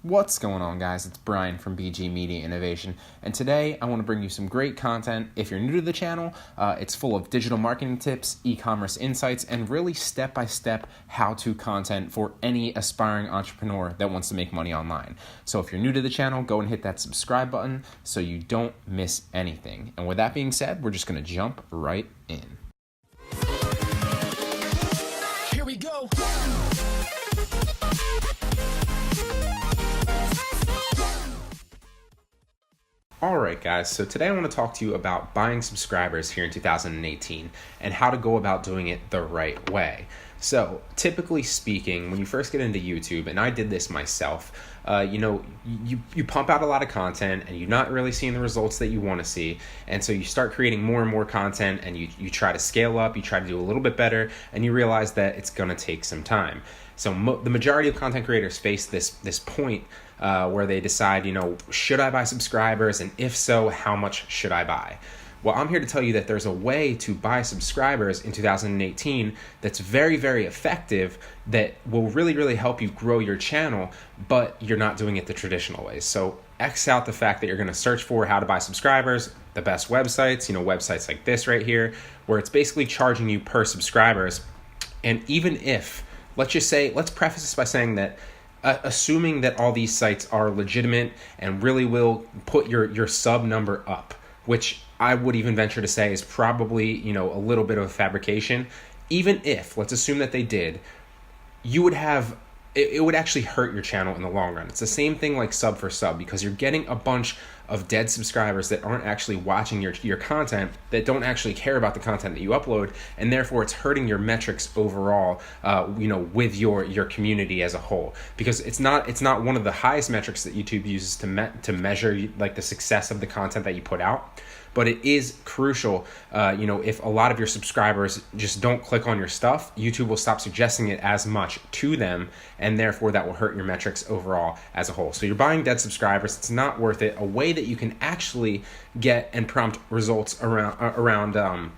What's going on, guys? It's Brian from BG Media Innovation, and today I want to bring you some great content. If you're new to the channel, it's full of digital marketing tips, e-commerce insights, and really step-by-step how-to content for any aspiring entrepreneur that wants to make money online. So if you're new to the channel, go and hit that subscribe button so you don't miss anything. And with that being said, we're just going to jump right in. Here we go. Alright guys, so today I want to talk to you about buying subscribers here in 2018 and how to go about doing it the right way. So typically speaking, when you first get into YouTube, and I did this myself, you pump out a lot of content and you're not really seeing the results that you want to see. And so you start creating more and more content and you try to scale up, you try to do a little bit better, and you realize that it's going to take some time. So the majority of content creators face this point where they decide, should I buy subscribers? And if so, how much should I buy? Well, I'm here to tell you that there's a way to buy subscribers in 2018 that's very, very effective, that will really, really help you grow your channel, but you're not doing it the traditional way. So X out the fact that you're going to search for how to buy subscribers, the best websites, websites like this right here, where it's basically charging you per subscribers. And even if, let's preface this by saying that assuming that all these sites are legitimate and really will put your sub number up, which I would even venture to say is probably, a little bit of a fabrication. Even if, let's assume that they did, you would have, it would actually hurt your channel in the long run. It's the same thing like sub for sub, because you're getting a bunch of dead subscribers that aren't actually watching your content, that don't actually care about the content that you upload, and therefore it's hurting your metrics overall, with your community as a whole, because it's not one of the highest metrics that YouTube uses to measure like the success of the content that you put out. But it is crucial, if a lot of your subscribers just don't click on your stuff, YouTube will stop suggesting it as much to them, and therefore that will hurt your metrics overall as a whole. So you're buying dead subscribers, it's not worth it. A way that you can actually get and prompt results around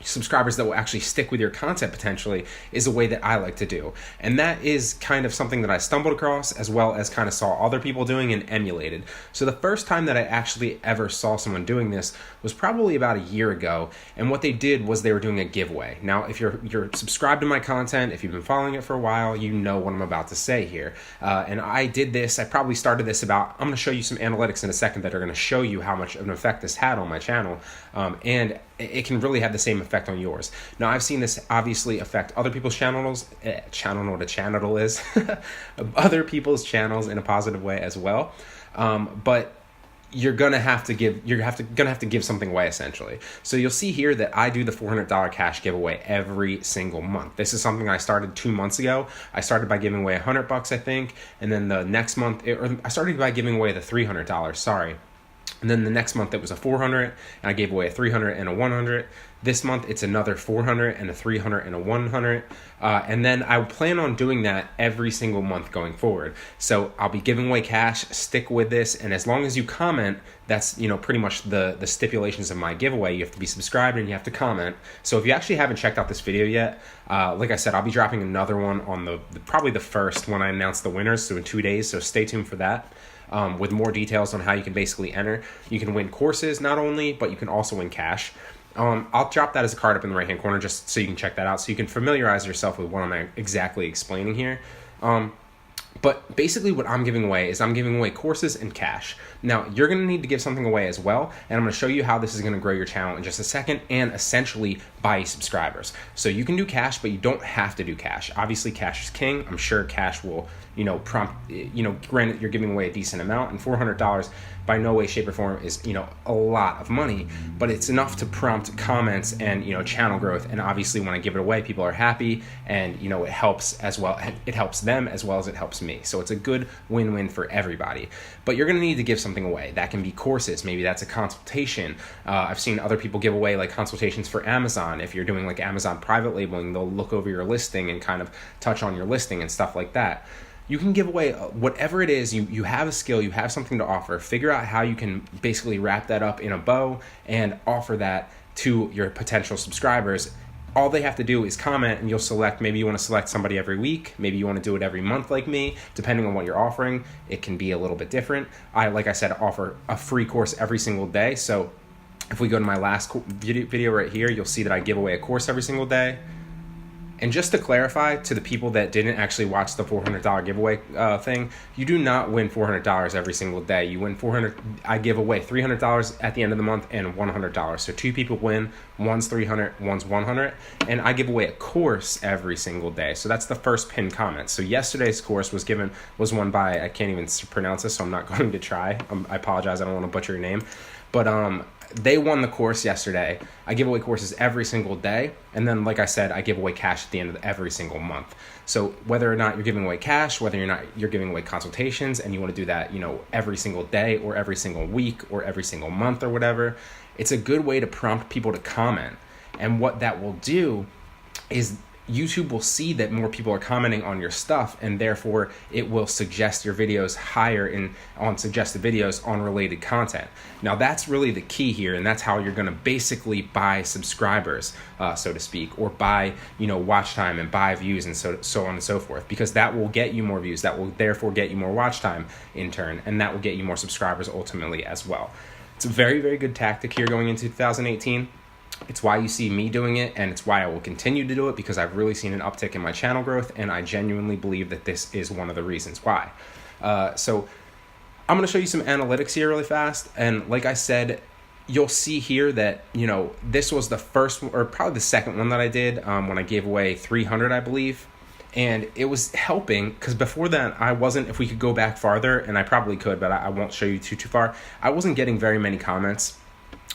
subscribers that will actually stick with your content potentially is a way that I like to do. And that is kind of something that I stumbled across, as well as kind of saw other people doing and emulated. So the first time that I actually ever saw someone doing this was probably about a year ago. And what they did was they were doing a giveaway. Now, if you're subscribed to my content, if you've been following it for a while, you know what I'm about to say here. And I did this, I probably started this I'm going to show you some analytics in a second that are going to show you how much of an effect this had on my channel. And it can really have the same effect on yours. Now, I've seen this obviously affect other people's channels, other people's channels in a positive way as well. But you're gonna have to give something away essentially. So you'll see here that I do the $400 cash giveaway every single month. This is something I started 2 months ago. I started by giving away $100, I think, and then the next month, I started by giving away the $300. Sorry. And then the next month it was a $400, and I gave away a $300 and a $100. This month it's another $400 and a $300 and a $100. And then I plan on doing that every single month going forward. So I'll be giving away cash, stick with this, and as long as you comment, that's pretty much the stipulations of my giveaway. You have to be subscribed and you have to comment. So if you actually haven't checked out this video yet, like I said, I'll be dropping another one on probably the first when I announce the winners, so in 2 days, so stay tuned for that. With more details on how you can basically enter. You can win courses not only, but you can also win cash. I'll drop that as a card up in the right hand corner just so you can check that out, so you can familiarize yourself with what I'm exactly explaining here. But basically what I'm giving away is I'm giving away courses and cash. Now, you're going to need to give something away as well, and I'm going to show you how this is going to grow your channel in just a second and essentially buy subscribers. So you can do cash, but you don't have to do cash. Obviously, cash is king. I'm sure cash will, prompt, granted you're giving away a decent amount, and $400 by no way, shape, or form is, a lot of money, but it's enough to prompt comments and, channel growth. And obviously when I give it away, people are happy, and, it helps as well. It helps them as well as it helps me. So it's a good win-win for everybody. But you're going to need to give something away. That can be courses. Maybe that's a consultation. I've seen other people give away like consultations for Amazon. If you're doing like Amazon private labeling, they'll look over your listing and kind of touch on your listing and stuff like that. You can give away whatever it is. You have a skill, you have something to offer. Figure out how you can basically wrap that up in a bow and offer that to your potential subscribers all they have to do is comment, and you'll select, maybe you want to select somebody every week, maybe you want to do it every month like me, depending on what you're offering. It can be a little bit different. Like I said, offer a free course every single day. So if we go to my last video right here, you'll see that I give away a course every single day. And just to clarify to the people that didn't actually watch the $400 giveaway thing, you do not win $400 every single day. You win $400. I give away $300 at the end of the month and $100. So 2 people win. One's $300, one's $100, and I give away a course every single day. So that's the first pinned comment. So yesterday's course was won by, I can't even pronounce this, so I'm not going to try. I apologize. I don't want to butcher your name, but they won the course yesterday. I give away courses every single day. And then, like I said, I give away cash at the end of every single month. So whether or not you're giving away cash, whether you're giving away consultations, and you want to do that, every single day or every single week or every single month or whatever, it's a good way to prompt people to comment. And what that will do is YouTube will see that more people are commenting on your stuff, and therefore it will suggest your videos higher on suggested videos on related content. Now that's really the key here, and that's how you're going to basically buy subscribers, so to speak, or buy watch time and buy views and so on and so forth, because that will get you more views. That will therefore get you more watch time in turn, and that will get you more subscribers ultimately as well. It's a very, very good tactic here going into 2018. It's why you see me doing it, and it's why I will continue to do it, because I've really seen an uptick in my channel growth, and I genuinely believe that this is one of the reasons why. So I'm going to show you some analytics here really fast, and like I said, you'll see here that, this was the first, or probably the second one that I did when I gave away 300, I believe, and it was helping, because before that, I wasn't, if we could go back farther, and I probably could, but I won't show you too far, I wasn't getting very many comments.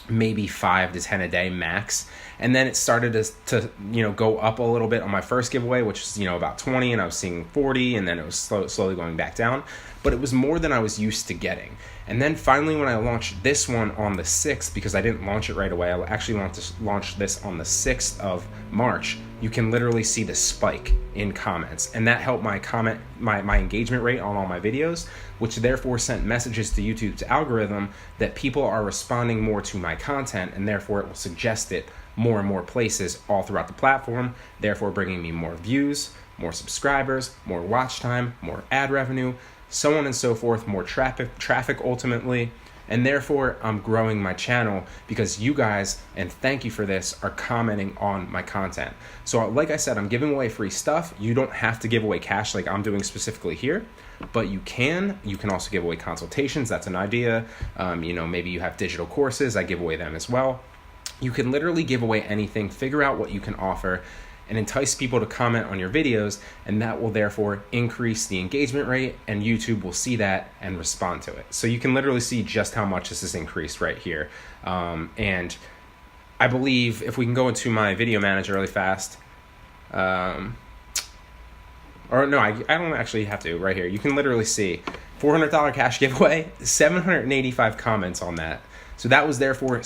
Maybe 5 to 10 a day max, and then it started to go up a little bit on my first giveaway, which was about 20, and I was seeing 40, and then it was slowly going back down, but it was more than I was used to getting. And then finally, when I launched this one on the 6th, because I didn't launch it right away, I actually launched this on the 6th of March, you can literally see the spike in comments, and that helped my engagement rate on all my videos, which therefore sent messages to YouTube's algorithm that people are responding more to my content, and therefore it will suggest it more and more places all throughout the platform, therefore bringing me more views, more subscribers, more watch time, more ad revenue, so on and so forth, more traffic ultimately. And therefore, I'm growing my channel because you guys, and thank you for this, are commenting on my content. So like I said, I'm giving away free stuff. You don't have to give away cash like I'm doing specifically here, but you can. You can also give away consultations. That's an idea. Maybe you have digital courses. I give away them as well. You can literally give away anything, figure out what you can offer, and entice people to comment on your videos, and that will therefore increase the engagement rate, and YouTube will see that and respond to it. So you can literally see just how much this has increased right here. And I believe if we can go into my video manager really fast, or no, I don't actually have to, right here. You can literally see $400 cash giveaway, 785 comments on that. So that was therefore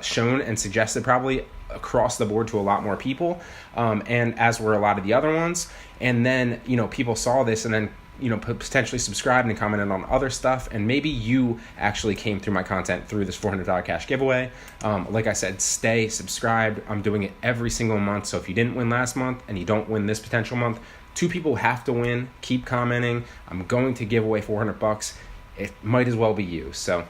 shown and suggested probably across the board to a lot more people, and as were a lot of the other ones. And then people saw this and then potentially subscribed and commented on other stuff, and maybe you actually came through my content through this $400 cash giveaway. Like I said, stay subscribed. I'm doing it every single month, so if you didn't win last month and you don't win this potential month, 2 people have to win. Keep commenting. I'm going to give away $400. It might as well be you. So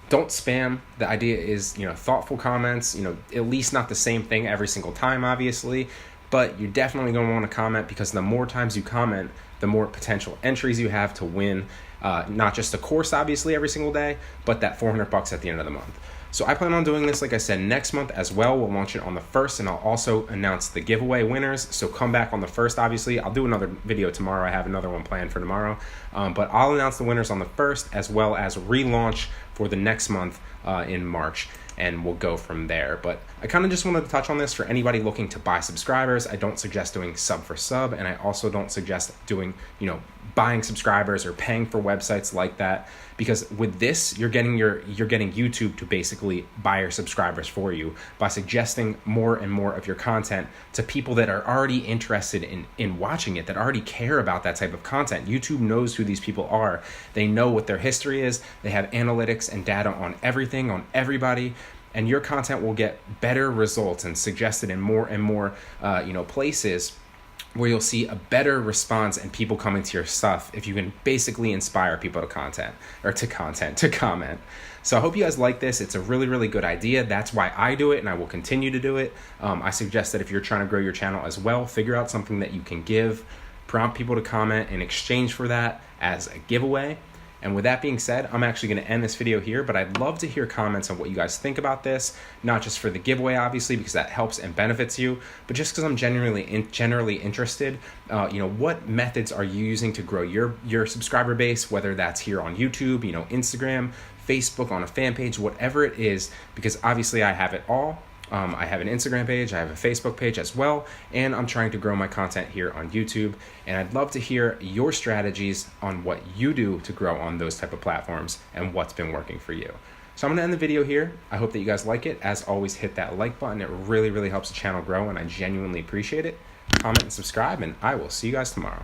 don't spam. The idea is, thoughtful comments, at least not the same thing every single time, obviously, but you're definitely going to want to comment, because the more times you comment, the more potential entries you have to win, not just a course, obviously, every single day, but that $400 at the end of the month. So I plan on doing this, like I said, next month as well. We'll launch it on the 1st, and I'll also announce the giveaway winners. So come back on the 1st, obviously. I'll do another video tomorrow. I have another one planned for tomorrow. But I'll announce the winners on the 1st, as well as relaunch for the next month in March, and we'll go from there. But I kind of just wanted to touch on this for anybody looking to buy subscribers. I don't suggest doing sub for sub, and I also don't suggest doing, buying subscribers or paying for websites like that, because with this, you're getting YouTube to basically buy your subscribers for you by suggesting more and more of your content to people that are already interested in watching it, that already care about that type of content. YouTube knows who these people are. They know what their history is. They have analytics and data on everything, on everybody. and your content will get better results and suggested in more and more places where you'll see a better response and people coming to your stuff if you can basically inspire people to comment. So I hope you guys like this. It's a really, really good idea. That's why I do it, and I will continue to do it. I suggest that if you're trying to grow your channel as well, figure out something that you can give, prompt people to comment in exchange for that as a giveaway. And with that being said, I'm actually going to end this video here, but I'd love to hear comments on what you guys think about this, not just for the giveaway, obviously, because that helps and benefits you, but just because I'm generally interested. What methods are you using to grow your subscriber base, whether that's here on YouTube, Instagram, Facebook, on a fan page, whatever it is, because obviously I have it all. I have an Instagram page, I have a Facebook page as well, and I'm trying to grow my content here on YouTube, and I'd love to hear your strategies on what you do to grow on those type of platforms and what's been working for you. So I'm going to end the video here. I hope that you guys like it. As always, hit that like button. It really, really helps the channel grow, and I genuinely appreciate it. Comment and subscribe, and I will see you guys tomorrow.